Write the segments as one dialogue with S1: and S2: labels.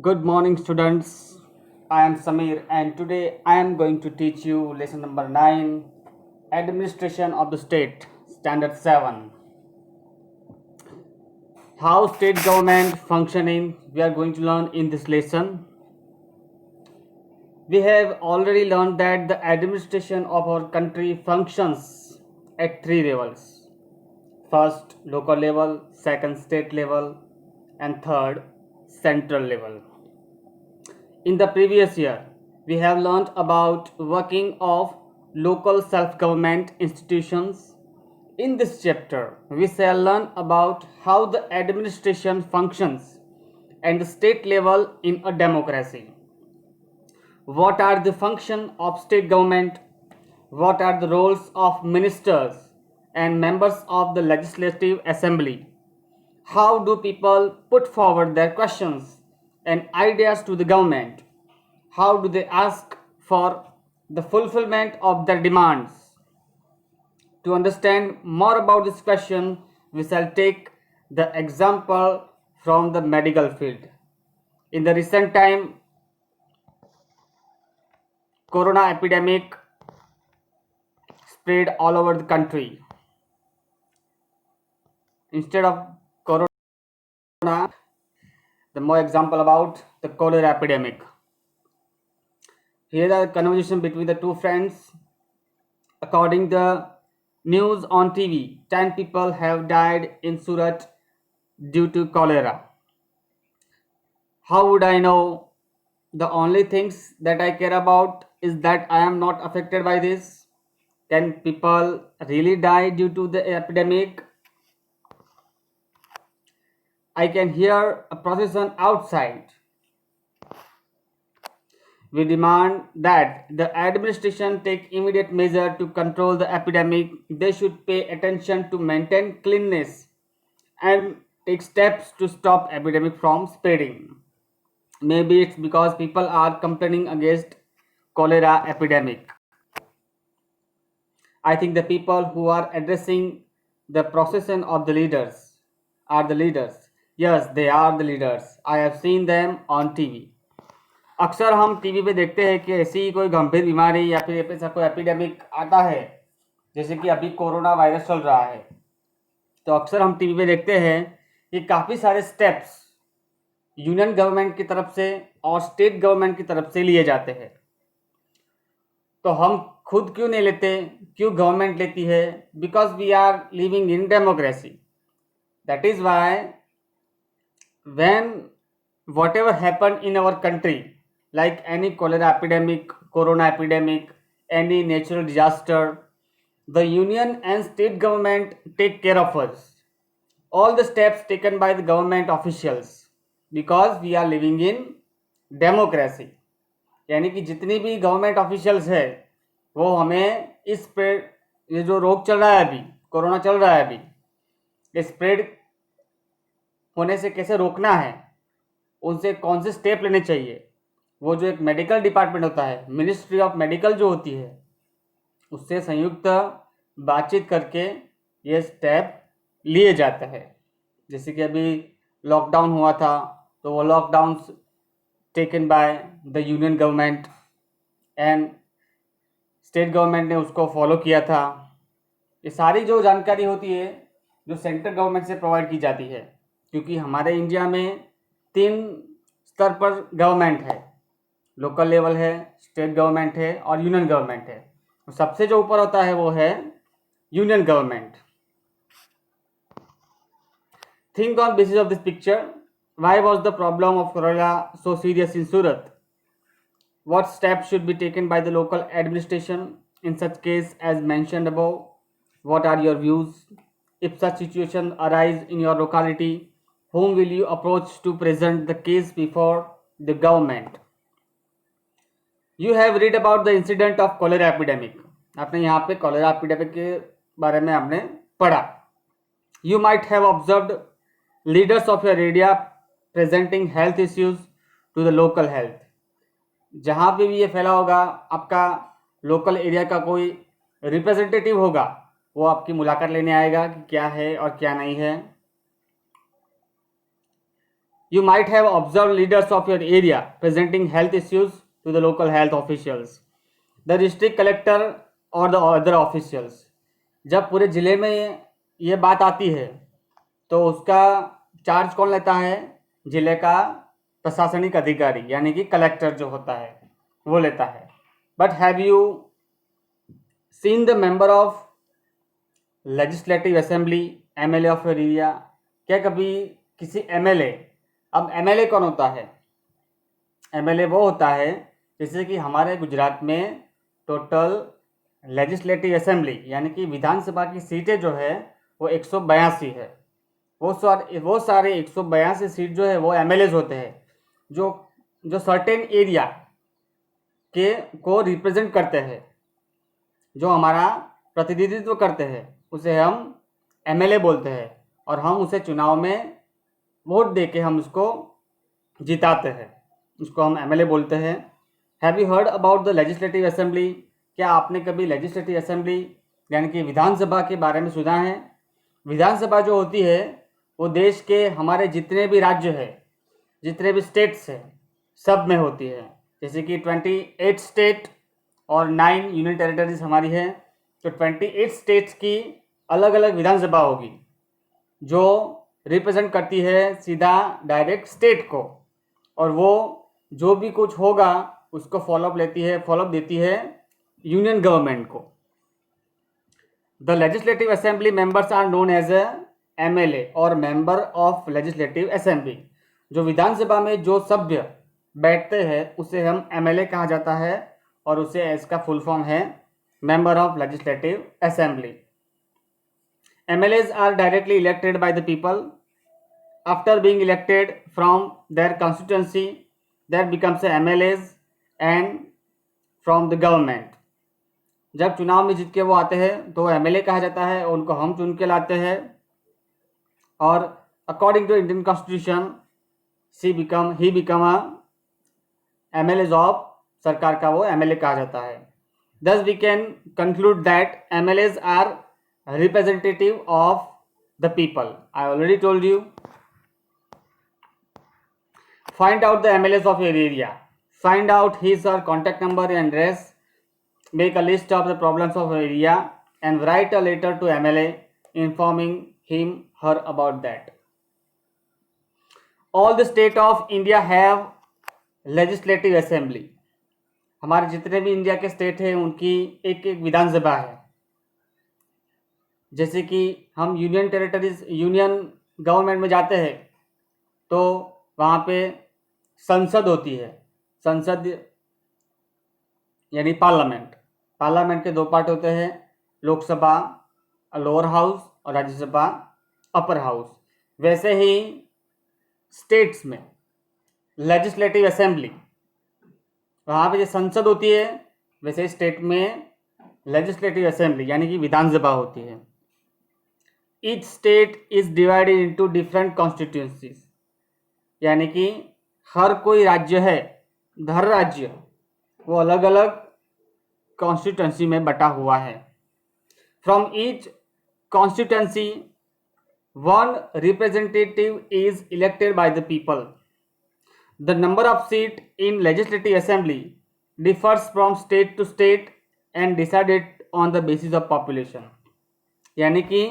S1: Good morning, students. I am Samir, and today I am going to teach you lesson number 9, Administration of the State, Standard 7. How state government functioning we are going to learn in this lesson. We have already learned that the administration of our country functions at three levels. First, local level, second, state level, and third, central level. In the previous year, we have learned about working of local self-government institutions. In this chapter, we shall learn about how the administration functions at the state level in a democracy. What are the functions of state government? What are the roles of ministers and members of the legislative assembly? How do people put forward their questions and ideas to the government? How do they ask for the fulfillment of their demands? To understand more about this question, we shall take the example from the medical field. In the recent time, corona epidemic spread all over the country. Instead of corona, the more example about the cholera epidemic. Here are the conversation between the two friends. According to the news on TV, 10 people have died in Surat due to cholera. How would I know? The only things that I care about is that I am not affected by this. Can people really die due to the epidemic? I can hear a procession outside. We demand that the administration take immediate measure to control the epidemic. They should pay attention to maintain cleanliness and take steps to stop epidemic from spreading. Maybe it's because people are complaining against cholera epidemic. I think the people who are addressing the procession of the leaders are the leaders. Yes, they are the leaders. I have seen them on TV. अक्सर हम TV पे देखते हैं कि ऐसी ही कोई गंभीर बीमारी या फिर ऐसा कोई एपिडेमिक आता है, जैसे कि अभी कोरोना वायरस चल रहा है, तो अक्सर हम टीवी पे देखते हैं कि काफ़ी सारे स्टेप्स यूनियन गवर्नमेंट की तरफ से और स्टेट गवर्नमेंट की तरफ से लिए जाते हैं. तो हम खुद क्यों नहीं लेते? क्यों गवर्नमेंट लेती है? Because we are living in democracy. That is why when whatever happened in our country, like any cholera epidemic, corona epidemic, any natural disaster, the union and state government take care of us. All the steps taken by the government officials, because we are living in democracy. यानी कि जितनी भी government officials है वो हमें इस spread, ये जो रोग चल रहा है अभी, कोरोना चल रहा है अभी, ये स्प्रेड होने से कैसे रोकना है, उनसे कौन से स्टेप लेने चाहिए, वो जो एक मेडिकल डिपार्टमेंट होता है, मिनिस्ट्री ऑफ मेडिकल जो होती है, उससे संयुक्त बातचीत करके ये स्टेप लिए जाते हैं. जैसे कि अभी लॉकडाउन हुआ था तो वो lockdown taken by the union government and state government ने उसको फॉलो किया था. ये सारी जो जानकारी होती है जो सेंट्रल गवर्नमेंट से प्रोवाइड की जाती है, क्योंकि हमारे इंडिया में 3 स्तर पर गवर्नमेंट है. लोकल लेवल है, स्टेट गवर्नमेंट है और यूनियन गवर्नमेंट है. तो सबसे जो ऊपर होता है वो है union government. Think on basis of this picture, why was the problem of corona so serious in Surat? What steps should be taken by the local administration in such case as mentioned above? What are your views? If such situation arise in your locality, whom will you approach to present the case before the government? You have read about the incident of cholera epidemic. आपने यहाँ पे cholera epidemic के बारे में आपने पढ़ा. You might have observed leaders of your area presenting health issues to the local health. जहाँ पे भी ये फैला होगा, आपका लोकल एरिया का कोई रिप्रेजेंटेटिव होगा, वो आपकी मुलाकात लेने आएगा कि क्या है और क्या नहीं है. You might have observed leaders of your area presenting health issues to the local health officials, the district collector or the other officials. जब पूरे ज़िले में ये बात आती है तो उसका चार्ज कौन लेता है? ज़िले का प्रशासनिक अधिकारी यानी कि कलेक्टर जो होता है वो लेता है. But have you seen the member of legislative assembly, MLA of your area? क्या कभी किसी एमएलए, अब एमएलए कौन होता है? एमएलए वो होता है जैसे कि हमारे गुजरात में टोटल लेजिस्लेटिव असेंबली यानी कि विधानसभा की सीटें जो है वो 182 है. वो सारे 182 सीट जो है वो एमएलएज होते हैं जो सर्टेन एरिया के को रिप्रेजेंट करते हैं, जो हमारा प्रतिनिधित्व करते हैं, उसे हम एमएलए बोलते हैं और हम उसे चुनाव में वोट दे के हम उसको जिताते हैं, उसको हम एमएलए बोलते हैं. Have you heard about the legislative assembly? क्या आपने कभी लेजिस्लेटिव असेंबली यानी कि विधानसभा के बारे में सुना है? विधानसभा जो होती है वो देश के हमारे जितने भी राज्य है, जितने भी स्टेट्स हैं, सब में होती है. जैसे कि 28 स्टेट और 9 यूनियन टेरिटरीज हमारी है, तो 28 स्टेट्स की अलग अलग विधानसभा होगी जो रिप्रेजेंट करती है सीधा डायरेक्ट स्टेट को, और वो जो भी कुछ होगा उसको फॉलोअप देती है यूनियन गवर्नमेंट को. The legislative assembly members are known as MLA और मेंबर ऑफ लेजिस्लेटिव असेंबली. जो विधानसभा में जो सभ्य बैठते हैं उसे हम एमएलए कहा जाता है और उसे इसका फुल फॉर्म है member of legislative assembly. MLAs are directly elected by the people. After being elected from their constituency, there becomes a MLAs and from the government. जब चुनाव में जीत के वो आते हैं तो एमएलए कहा जाता है, उनको हम चुन के लाते हैं और according to Indian constitution he become a MLAs of, सरकार का वो एमएलए कहा जाता है. Thus we can conclude that MLAs are representative of the people. I already told you. Find out the MLAs of your area. Find out his or contact number and address. Make a list of the problems of your area and write a letter to MLA informing her about that. All the state of India have legislative assembly. हमारे जितने भी India के state हैं उनकी एक एक विधानसभा है. जैसे कि हम यूनियन गवर्नमेंट में जाते हैं तो वहाँ पे संसद होती है. संसद यानी पार्लियामेंट के 2 पार्ट होते हैं, लोकसभा लोअर हाउस और राज्यसभा अपर हाउस. वैसे ही स्टेट्स में लेजिस्लेटिव असेंबली, वहाँ पे जो संसद होती है, वैसे स्टेट में लेजिस्लेटिव असेंबली यानी कि विधानसभा होती है. Each state is divided into different constituencies, यानी कि हर कोई राज्य है, हर राज्य वो अलग अलग कॉन्स्टिट्यूंसी में बटा हुआ है. From each constituency one representative is elected by the people. The number of seats in legislative assembly differs from state to state and decided on the basis of population. यानी कि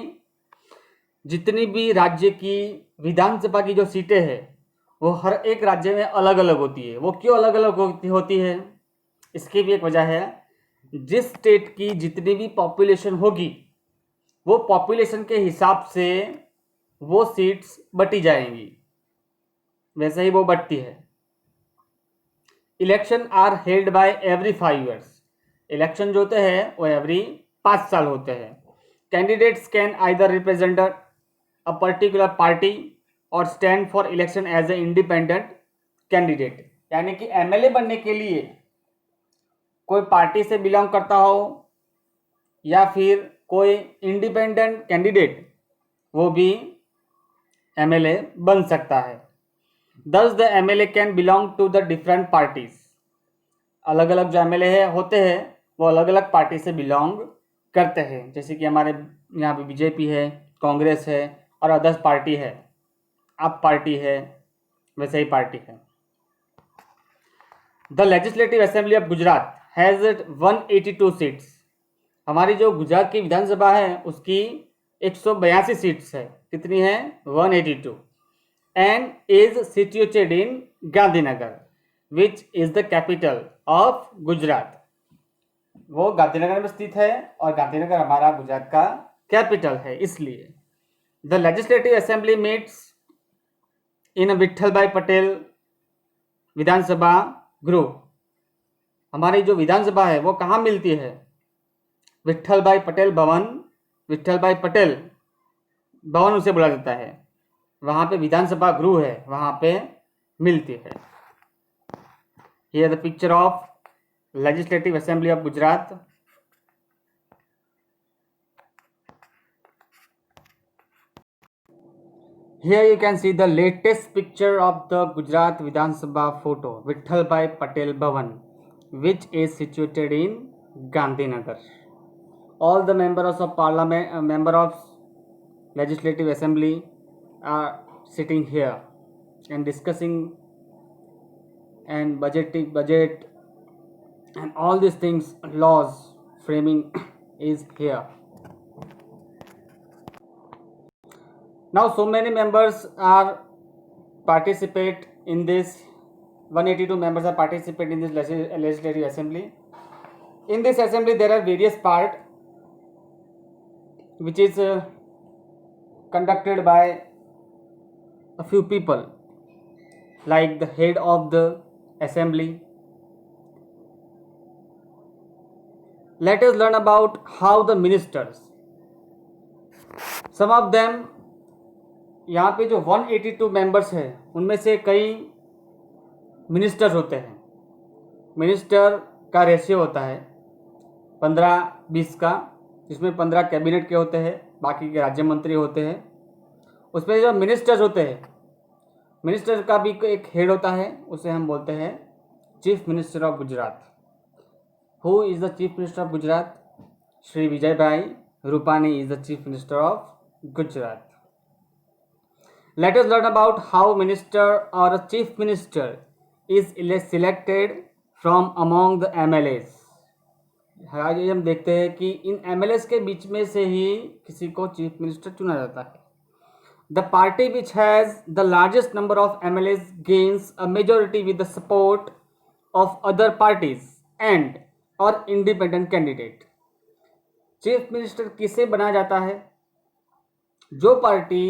S1: जितनी भी राज्य की विधानसभा की जो सीटें हैं वो हर एक राज्य में अलग अलग होती है. वो क्यों अलग अलग होती है? इसकी भी एक वजह है. जिस स्टेट की जितनी भी पॉपुलेशन होगी वो पॉपुलेशन के हिसाब से वो सीट्स बटी जाएंगी, वैसे ही वो बढ़ती है. Election are held by every 5 years. Election जो होते हैं वो एवरी 5 साल होते हैं. Candidates can either represent a particular party और stand for election as a independent candidate. यानी कि एमएलए बनने के लिए कोई पार्टी से बिलोंग करता हो या फिर कोई इंडिपेंडेंट कैंडिडेट, वो भी एमएलए बन सकता है. Thus the MLA can belong to the different parties. अलग अलग जो MLA होते हैं वो अलग अलग पार्टी से बिलोंग करते हैं. जैसे कि हमारे यहाँ पे बीजेपी है, कांग्रेस है और अदर्स पार्टी है, आप पार्टी है, वैसे ही पार्टी है। The legislative assembly of Gujarat has 182 seats. हमारी जो गुजरात की विधानसभा है उसकी 182 सीट्स है। कितनी है? 182। And is situated in Gandhinagar which is the capital of Gujarat. वो गांधीनगर में स्थित है और गांधीनगर हमारा गुजरात का कैपिटल है। इसलिए द लेजिस्लेटिव असेंबली मीट्स इन विट्ठल भाई पटेल विधानसभा गृह। हमारी जो विधानसभा है वो कहाँ मिलती है? विट्ठल भाई पटेल भवन, विट्ठल भाई पटेल भवन उसे बोला जाता है। वहाँ पे विधानसभा गृह है, वहाँ पे मिलती है। Here the picture of legislative assembly of Gujarat. Here you can see the latest picture of the Gujarat Vidhan Sabha photo, Vitthal Bhai Patel Bhavan, which is situated in Gandhinagar. All the members of parliament, member of legislative assembly are sitting here and discussing and budget and all these things, laws framing is here. Now so many members are participate in this. 182 members are participate in this legislative assembly. In this assembly there are various part which is conducted by a few people, like the head of the assembly. Let us learn about how the ministers, some of them, यहाँ पे जो 182 members हैं उनमें से कई ministers होते हैं। Minister का रेशियो होता है 15-20 का, जिसमें 15 कैबिनेट के होते हैं, बाकी के राज्य मंत्री होते हैं। उसमें जो मिनिस्टर्स होते हैं, मिनिस्टर का भी एक हेड होता है, उसे हम बोलते हैं chief minister of Gujarat. Who is the chief minister of Gujarat? Shri Vijay bhai Rupani is the chief minister of Gujarat. Let us learn about how minister or a chief minister is selected from among the MLAs. आज हम देखते हैं कि इन MLAs के बीच में से ही किसी को चीफ मिनिस्टर चुना जाता है. The party which has the largest number of MLAs gains a majority with the support of other parties and or independent candidate. Chief minister किसे बनाया जाता है? जो पार्टी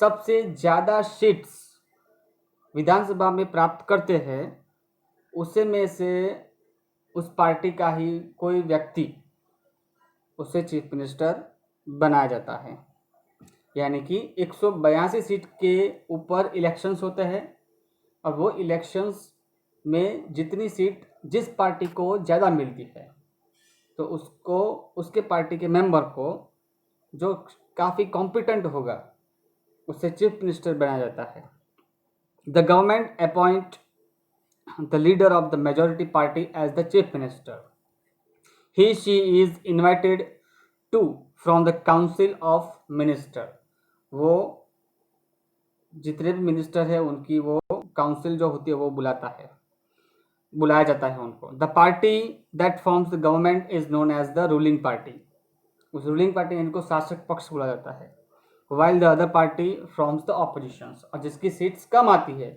S1: सबसे ज़्यादा सीट्स विधानसभा में प्राप्त करते हैं उसे में से उस पार्टी का ही कोई व्यक्ति उसे चीफ मिनिस्टर बनाया जाता है. यानी कि 182 सीट के ऊपर इलेक्शंस होते हैं और वो इलेक्शंस में जितनी सीट जिस पार्टी को ज़्यादा मिलती है तो उसको, उसके पार्टी के मेंबर को जो काफ़ी कॉम्पिटेंट होगा उसे चीफ मिनिस्टर बनाया जाता है. The government appoint the leader of the majority party as the chief minister. He she is invited to from the council of minister. वो जितने भी मिनिस्टर है उनकी वो काउंसिल जो होती है वो बुलाया जाता है उनको. The party that forms the government is known as the ruling party. उस रूलिंग पार्टी इनको शासक पक्ष बोला जाता है. While the other party forms the oppositions. और जिसकी सीट्स कम आती है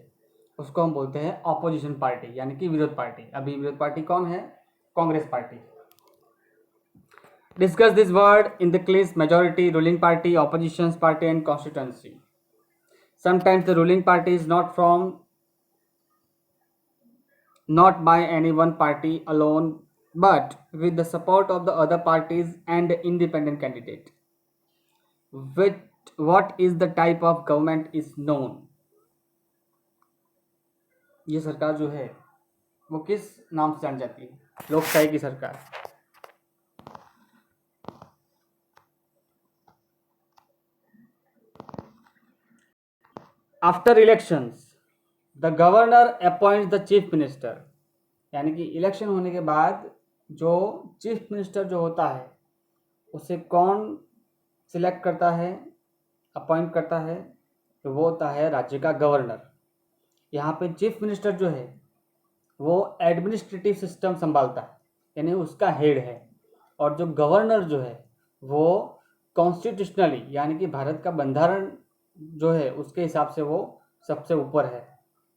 S1: उसको हम बोलते हैं ऑपोजिशन पार्टी, यानी कि विरोध पार्टी. अभी विरोध पार्टी कौन है? Congress party. Discuss this word in the class majority, ruling party, opposition party and constituency. Sometimes the ruling party is not by any one party alone but with the support of the other parties and independent candidate. What is the type of government is known. ये सरकार जो है वो किस नाम से जानी जाती है? लोकशाही की सरकार. After elections the governor appoints the chief minister. यानी कि इलेक्शन होने के बाद जो चीफ मिनिस्टर जो होता है उसे कौन सिलेक्ट करता है, अपॉइंट करता है? तो वो होता है राज्य का गवर्नर. यहाँ पे चीफ मिनिस्टर जो है वो एडमिनिस्ट्रेटिव सिस्टम संभालता है, यानी उसका हेड है, और जो गवर्नर जो है वो कॉन्स्टिट्यूशनली यानी कि भारत का बंधारण जो है उसके हिसाब से वो सबसे ऊपर है।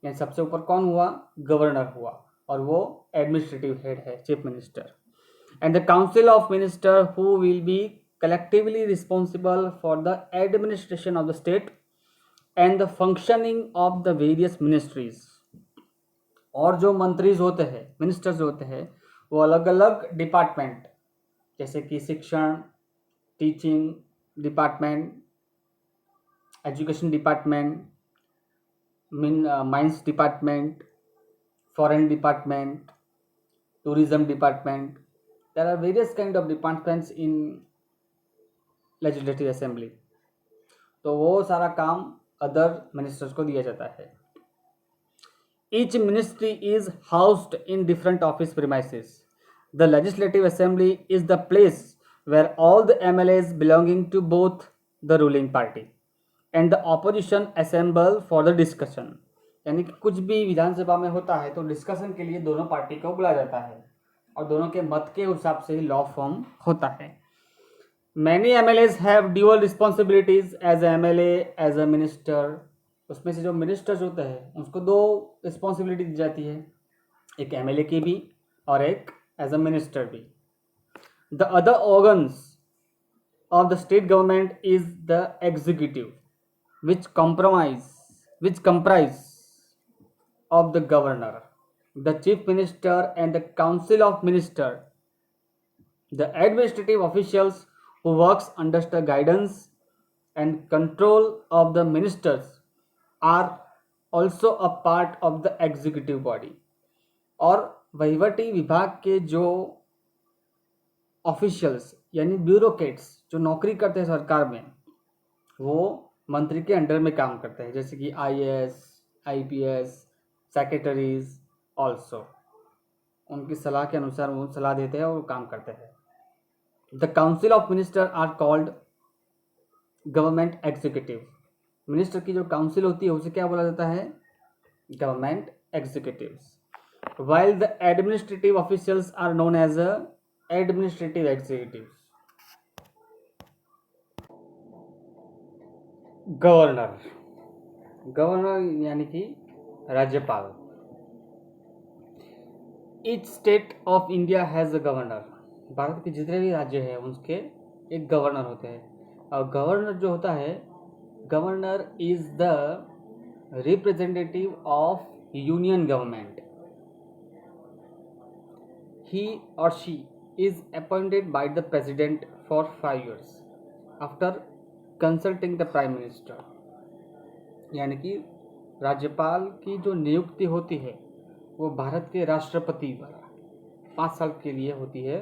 S1: यानी सबसे ऊपर कौन हुआ? गवर्नर हुआ, और वो एडमिनिस्ट्रेटिव हेड है, chief minister. And the council of minister who will be collectively responsible for the administration of the state and the functioning of the various ministries। और जो मंत्रीज होते हैं, मिनिस्टर्स होते हैं, वो अलग अलग डिपार्टमेंट जैसे कि शिक्षण, teaching department, education department, mines department, foreign department, tourism department, there are various kind of departments in legislative assembly। तो वो सारा काम अदर मिनिस्टर्स को दिया जाता है। Each ministry is housed in different office premises। The legislative assembly is the place where all the MLAs belonging to both the ruling party and the opposition assemble for the discussion। यानी कि कुछ भी विधानसभा में होता है तो discussion के लिए दोनों पार्टी को बुलाया जाता है, और दोनों के मत के हिसाब से ही लॉ फॉर्म होता है। Many MLAs have dual responsibilities as a MLA as a minister। उसमें से जो मिनिस्टर्स होते हैं उसको दो रिस्पॉन्सिबिलिटी दी जाती है, एक एमएलए की भी और एक एज अ मिनिस्टर भी। The other organs of the state government is the executive which comprise of the governor, the chief minister and the council of minister। The administrative officials who works under the guidance and control of the ministers are also a part of the executive body। और वहीवटी विभाग के जो officials यानी bureaucrats जो नौकरी करते हैं सरकार में, वो मंत्री के अंडर में काम करते हैं, जैसे कि आईएएस, आईपीएस, सेक्रेटरीज ऑल्सो उनकी सलाह के अनुसार वो सलाह देते हैं और काम करते हैं। The council of minister are called government executive. Minister की जो काउंसिल होती है उसे क्या बोला जाता है? Government executives. While the administrative officials are known as administrative executives. Governor, governor यानी कि राज्यपाल। Each state of India has a governor. Bharat के जितने भी राज्य हैं उनके एक गवर्नर होते हैं, और गवर्नर जो होता है, governor is the representative of union government. He और she is appointed by the president for 5 years after consulting the prime minister. यानी कि राज्यपाल की जो नियुक्ति होती है वो भारत के राष्ट्रपति द्वारा 5 साल के लिए होती है।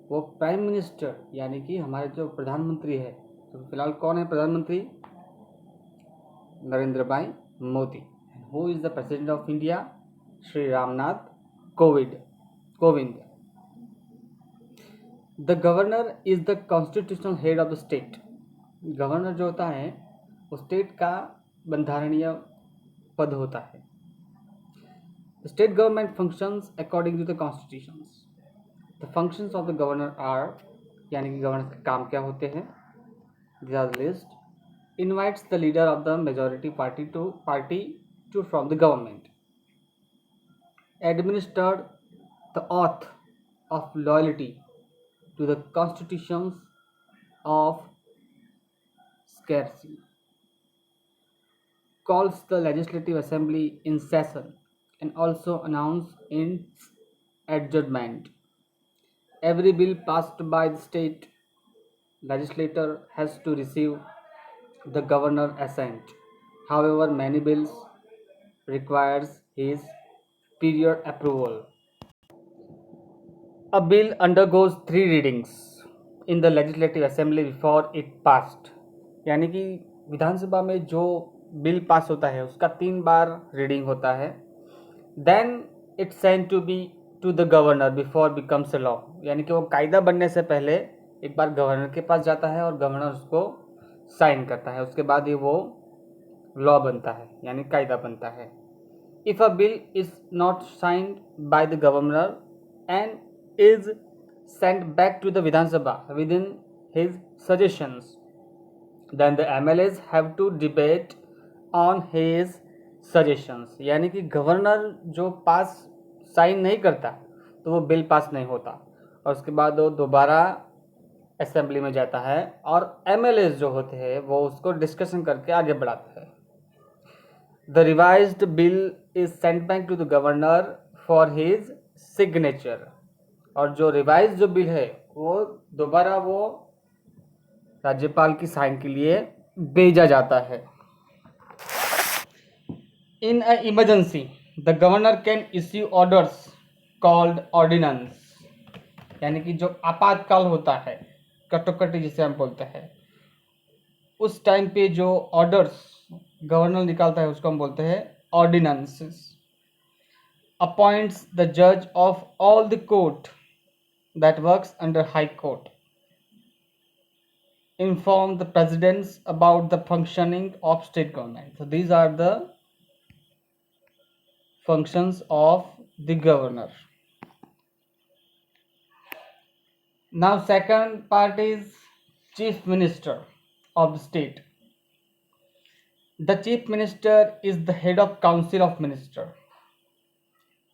S1: वो प्राइम मिनिस्टर यानी कि हमारे जो प्रधानमंत्री है, तो फिलहाल कौन है प्रधानमंत्री? नरेंद्र भाई Modi. Who is the president of India? Shri Ramnath Kovind. The governor is the constitutional head of the state. Governor जो होता है वो स्टेट का बंधारणीय पद होता है। State government functions according to the constitutions. The functions of the governor are, यानी कि गवर्नर के काम क्या होते हैं? This are list. Invites the leader of the majority party to from the government, administered the oath of loyalty to the constitutions of scarcity, calls the legislative assembly in session and also announce its adjournment। Every bill passed by the state legislature has to receive the governor assent। However, many bills requires his prior approval। A bill undergoes 3 readings in the legislative assembly before it passed। यानी कि विधानसभा में जो bill pass होता है उसका 3 बार reading होता है। Then it's sent to the governor before becomes a law। यानी कि वो कायदा बनने से पहले एक बार गवर्नर के पास जाता है और गवर्नर उसको साइन करता है, उसके बाद ही वो लॉ बनता है यानी कायदा बनता है। If a bill is not signed by the governor and is sent back to the Vidhan Sabha within his suggestions, then the MLAs have to debate on his suggestions. यानी कि गवर्नर जो पास sign नहीं करता तो वो bill pass नहीं होता और उसके बाद वो दोबारा असेंबली में जाता है और MLAs जो होते हैं वो उसको डिस्कशन करके आगे बढ़ाते हैं. The revised bill is sent back to the governor for his signature. और जो रिवाइज जो बिल है वो दोबारा वो राज्यपाल की साइन के लिए भेजा जाता है. In a emergency the governor can issue orders called ordinance. यानी कि जो आपातकाल होता है, कटोकटी जिसे हम बोलते हैं, उस टाइम पे जो ऑर्डर्स गवर्नर निकालता है उसको हम बोलते हैं ऑर्डिनेंसेस. अपॉइंट्स द जज of all the court that works under high court. Inform the presidents about the functioning of state government. So these are the functions of the governor. Now second part is chief minister of the state. The chief minister is the head of council of minister,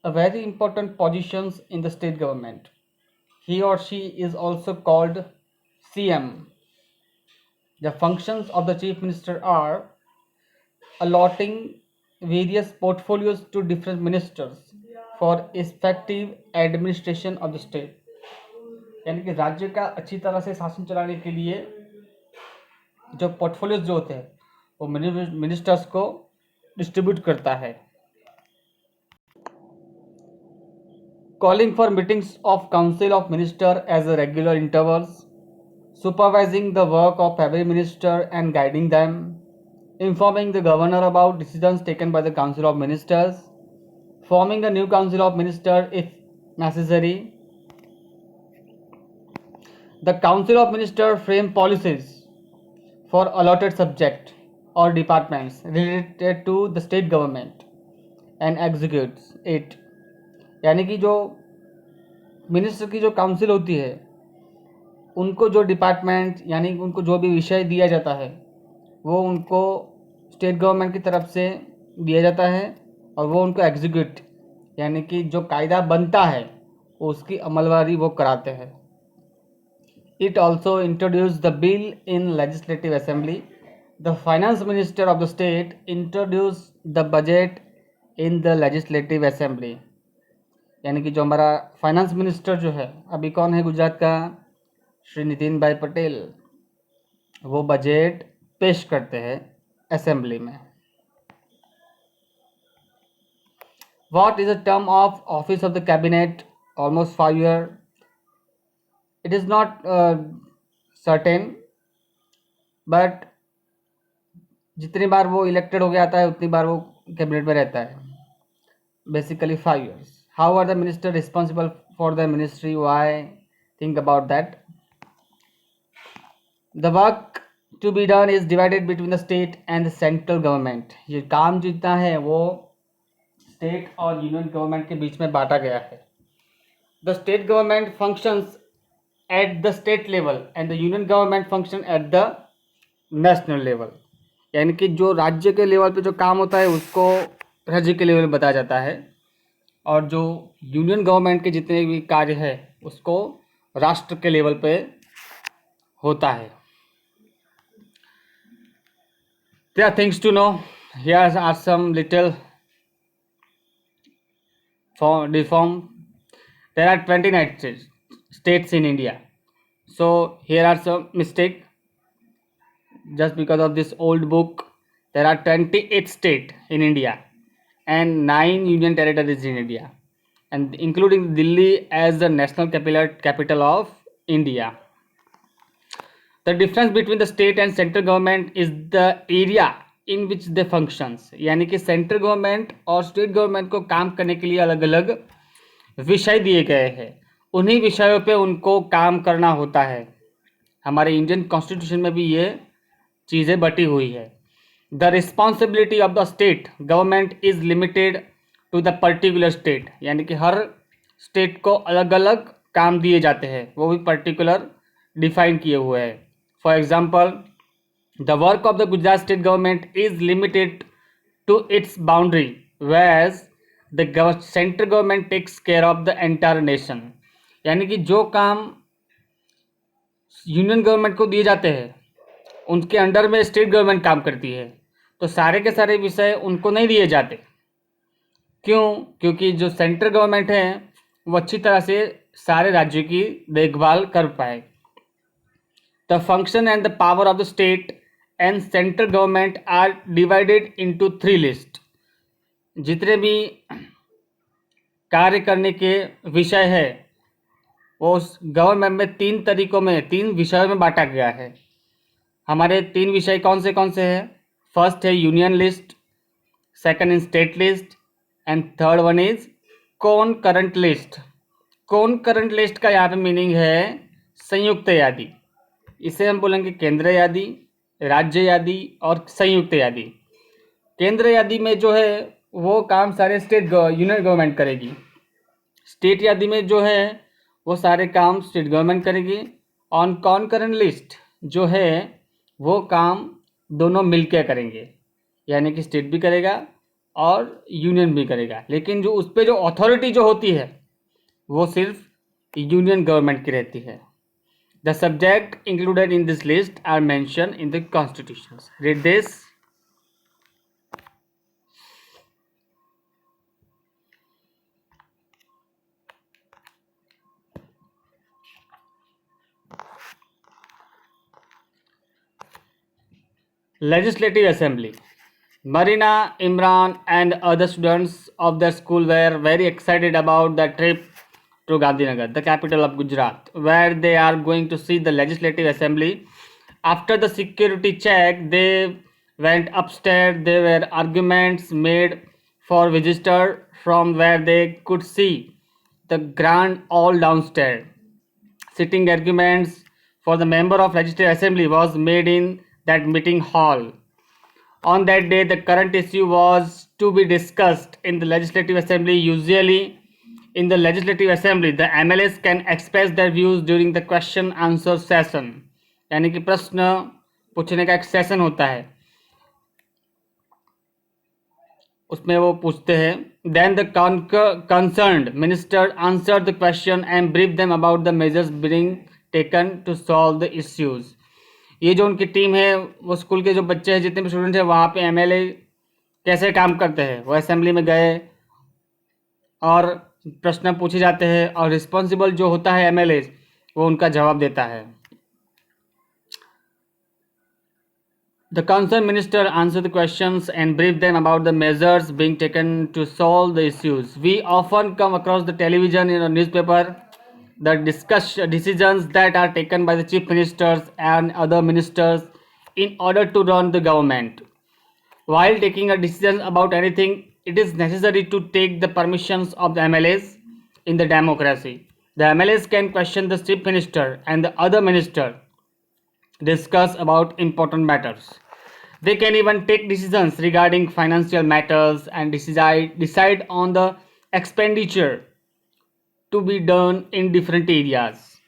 S1: a very important positions in the state government. He or she is also called CM. The functions of the chief minister are allotting various portfolios to different ministers for effective administration of the state. यानी कि राज्य का अच्छी तरह से शासन चलाने के लिए जो पोर्टफोलियोज जो होते हैं वो मिनिस्टर्स को डिस्ट्रीब्यूट करता है. Calling for meetings of council of minister as a regular intervals, supervising the work of every minister and guiding them, informing the governor about decisions taken by the council of ministers, forming a new council of ministers if necessary. The council of ministers frame policies for allotted subject or departments related to the state government and executes it. यानी कि जो minister की जो council होती है उनको जो department यानी उनको जो भी विषय दिया जाता है वो उनको स्टेट गवर्नमेंट की तरफ से दिया जाता है और वो उनको एग्जीक्यूट यानी कि जो कायदा बनता है उसकी अमलवारी वो कराते हैं. It also introduce the bill in legislative assembly. The finance minister of the state introduce the budget in the legislative assembly. यानी कि जो हमारा फाइनेंस मिनिस्टर जो है अभी कौन है गुजरात का, श्री नितिन भाई पटेल, वो बजट पेश करते हैं असेंबली में. What is the term of office of the cabinet? Almost 5 years. It is not certain but जितनी बार वो इलेक्टेड हो गया आता है उतनी बार वो कैबिनेट में रहता है. Basically 5 years. How are the minister responsible for the ministry? Why? Think about that. The work to be done is divided between the state and the central government. ये काम जितना है वो स्टेट और यूनियन गवर्नमेंट के बीच में बांटा गया है. The state government functions at the state level and the union government function at the national level. यानी कि जो राज्य के लेवल पे जो काम होता है उसको राज्य के लेवल बताया जाता है और जो यूनियन गवर्नमेंट के जितने भी कार्य है उसको राष्ट्र के लेवल पे होता है. There are things to know. Here are some little reform. There are 29 states in India. So here are some mistake. Just because of this old book, there are 28 states in India and 9 union territories in India, and including Delhi as the national capital of India. The difference between the state and central government is the area in which they functions. यानी कि central government और state government को काम करने के लिए अलग अलग विषय दिए गए हैं, उन्हीं विषयों पे उनको काम करना होता है. हमारे इंडियन कॉन्स्टिट्यूशन में भी ये चीज़ें बटी हुई है. The responsibility of the state government is limited to the particular state, यानी कि हर स्टेट को अलग अलग काम दिए जाते हैं, वो भी पर्टिकुलर डिफाइन किए हुए हैं. For example, the work of the Gujarat state government is limited to its boundary, whereas the central government takes care of the entire nation. यानी कि जो काम यूनियन गवर्नमेंट को दिए जाते हैं उनके अंडर में स्टेट गवर्नमेंट काम करती है, तो सारे के सारे विषय उनको नहीं दिए जाते. क्यों? क्योंकि जो सेंट्रल गवर्नमेंट है वो अच्छी तरह से सारे राज्यों की देखभाल कर पाए. The function and the power of the state and central government are divided into 3 list. जितने भी कार्य करने के विषय है वो उस गवर्नमेंट में 3 तरीकों में, 3 विषयों में बांटा गया है. हमारे 3 विषय कौन से हैं? फर्स्ट है union list, second is state list and third one is concurrent list. Concurrent list का यहाँ पे मीनिंग है संयुक्त यादी. इसे हम बोलेंगे केंद्र यादी, राज्य यादी और संयुक्त यादी. केंद्र यादी में जो है वो काम सारे यूनियन गवर्नमेंट करेगी. स्टेट यादी में जो है वो सारे काम स्टेट गवर्नमेंट करेगी. ऑन कॉन्करेंट लिस्ट जो है वो काम दोनों मिलकर करेंगे, यानी कि स्टेट भी करेगा और यूनियन भी करेगा, लेकिन जो उस पर जो अथॉरिटी जो होती है वो सिर्फ यूनियन गवर्नमेंट की रहती है. The subject included in this list are mention in the constitution. Read this. Legislative Assembly. Marina, Imran and other students of their school were very excited about the trip to Gandhinagar, the capital of Gujarat, where they are going to see the Legislative Assembly. After the security check, they went upstairs. There were arguments made for visitors from where they could see the grand hall downstairs. Sitting arguments for the member of Legislative Assembly was made in that meeting hall. On that day, the current issue was to be discussed in the Legislative Assembly. Usually, in the Legislative Assembly, the MLAs can express their views during the question answer session. यानी कि प्रश्न पूछने का एक session होता है, उसमें वो पूछते हैं. Then the concerned minister answered the question and briefed them about the measures being taken to solve the issues. ये जो उनकी टीम है वो स्कूल के जो बच्चे हैं, जितने भी स्टूडेंट हैं, वहाँ पे एमएलए कैसे काम करते हैं वो असेंबली में गए और प्रश्न पूछे जाते हैं और रिस्पॉन्सिबल जो होता है एमएलए वो उनका जवाब देता है. The concerned minister answered the questions and briefed them about the measures being taken to solve the issues. We often come across the television in a newspaper the decisions that are taken by the chief ministers and other ministers in order to run the government. While taking a decision about anything, it is necessary to take the permissions of the MLAs in the democracy. The MLAs can question the chief minister and the other minister, discuss about important matters. They can even take decisions regarding financial matters and decide on the expenditure to be done in different areas.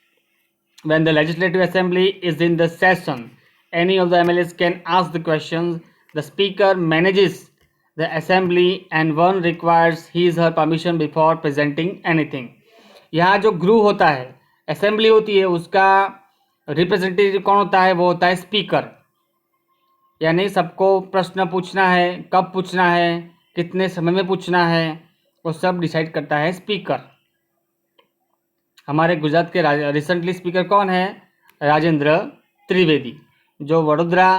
S1: When the Legislative Assembly is in the session, any of the MLAs can ask the questions. The Speaker manages the Assembly and one requires his her permission before presenting anything. यहाँ जो group होता है, assembly होती है, उसका representative कौन होता है? वो होता है स्पीकर. यानी सबको प्रश्न पूछना है, कब पूछना है, कितने समय में पूछना है, वो सब डिसाइड करता है स्पीकर. हमारे गुजरात के रिसेंटली स्पीकर कौन है? राजेंद्र त्रिवेदी, जो वडोदरा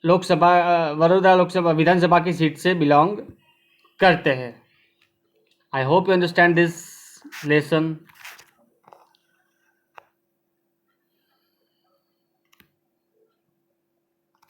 S1: लोकसभा विधानसभा की सीट से बिलोंग करते हैं. I hope you understand this lesson.